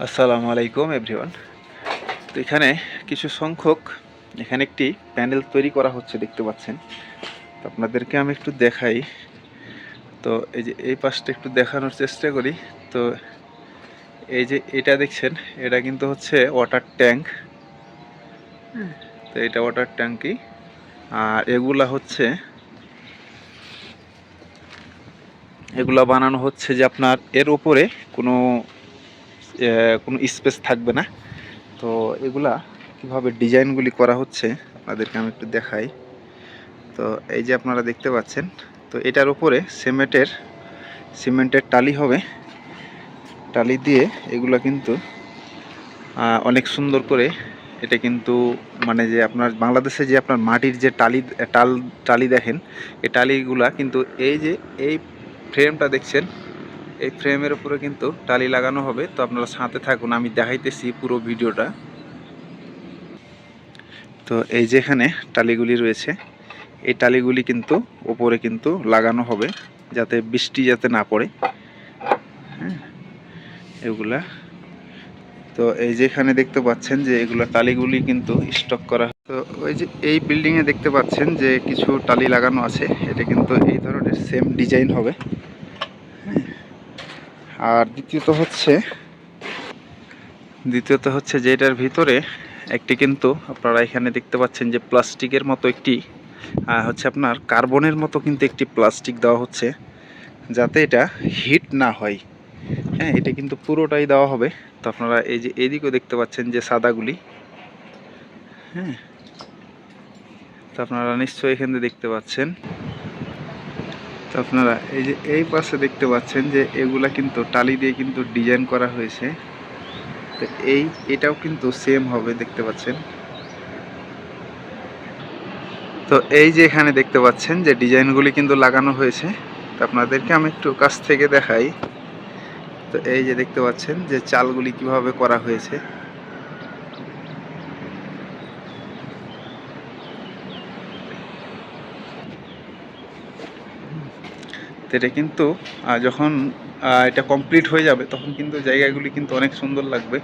আসসালামু আলাইকুম এভরিওয়ান। তো এখানে কিছু সংখ্যক এখানে একটি প্যানেল তৈরি করা হচ্ছে দেখতে পাচ্ছেন। তো আপনাদেরকে আমি একটু দেখাই। তো এই যে এই পাশটা একটু দেখানোর চেষ্টা করি। তো এই যে এটা দেখছেন, এটা কিন্তু হচ্ছে ওয়াটার ট্যাঙ্ক। তো এটা ওয়াটার ট্যাঙ্কি, আর এগুলা বানানো হচ্ছে যে আপনার এর উপরে কোনো কোনো স্পেস থাকবে না। তো এগুলা কিভাবে ডিজাইনগুলি করা হচ্ছে আপনাদেরকে আমি একটু দেখাই। তো এই যে আপনারা দেখতে পাচ্ছেন, তো এটার উপরে সিমেন্টের টালি হবে। টালি দিয়ে এগুলো কিন্তু অনেক সুন্দর করে এটা কিন্তু মানে যে আপনার বাংলাদেশে যে আপনার মাটির যে টালি দেখেন, এই টালিগুলা কিন্তু এই ফ্রেমটা দেখছেন, এই ফ্রেমের উপরে কিন্তু টালি লাগানো হবে। তো আপনারা সাথে থাকুন, আমি দেখাইতেছি পুরো ভিডিওটা। তো এই যে এখানে টালিগুলি রয়েছে, এই টালিগুলি কিন্তু উপরে কিন্তু লাগানো হবে যাতে বৃষ্টি যাতে না পড়ে। হ্যাঁ, এগুলা তো এই যে এখানে দেখতে পাচ্ছেন যে এগুলা টালিগুলি কিন্তু স্টক করা। তো ওই যে এই বিল্ডিংয়ে দেখতে পাচ্ছেন যে কিছু টালি লাগানো আছে, এটা কিন্তু এই ধরনের সেম ডিজাইন হবে। আর দ্বিতীয়ত হচ্ছে যে এটার ভিতরে একটি কিন্তু আপনারা এখানে দেখতে পাচ্ছেন যে প্লাস্টিকের মতো একটি হচ্ছে আপনার কার্বনের মতো কিন্তু একটি প্লাস্টিক দেওয়া হচ্ছে যাতে এটা হিট না হয়। হ্যাঁ, এটা কিন্তু পুরোটাই দেওয়া হবে। তো আপনারা এই যে এদিকেও দেখতে পাচ্ছেন যে সাদাগুলি। হ্যাঁ, তো আপনারা নিশ্চয়ই এখানে দেখতে পাচ্ছেন। তো আপনারা এই যে এই পাশে দেখতে পাচ্ছেন যে এগুলা কিন্তু টালি দিয়ে কিন্তু ডিজাইন করা হয়েছে। তো এটাও কিন্তু সেম হবে দেখতে পাচ্ছেন। তো এই যে এখানে দেখতে পাচ্ছেন যে ডিজাইনগুলি কিন্তু লাগানো হয়েছে। তো আপনাদেরকে আমি একটু কাছ থেকে দেখাই। তো এই যে দেখতে পাচ্ছেন যে চালগুলি কিভাবে করা হয়েছে। তো এটা কিন্তু যখন এটা কমপ্লিট হয়ে যাবে তখন কিন্তু জায়গাগুলি কিন্তু অনেক সুন্দর লাগবে।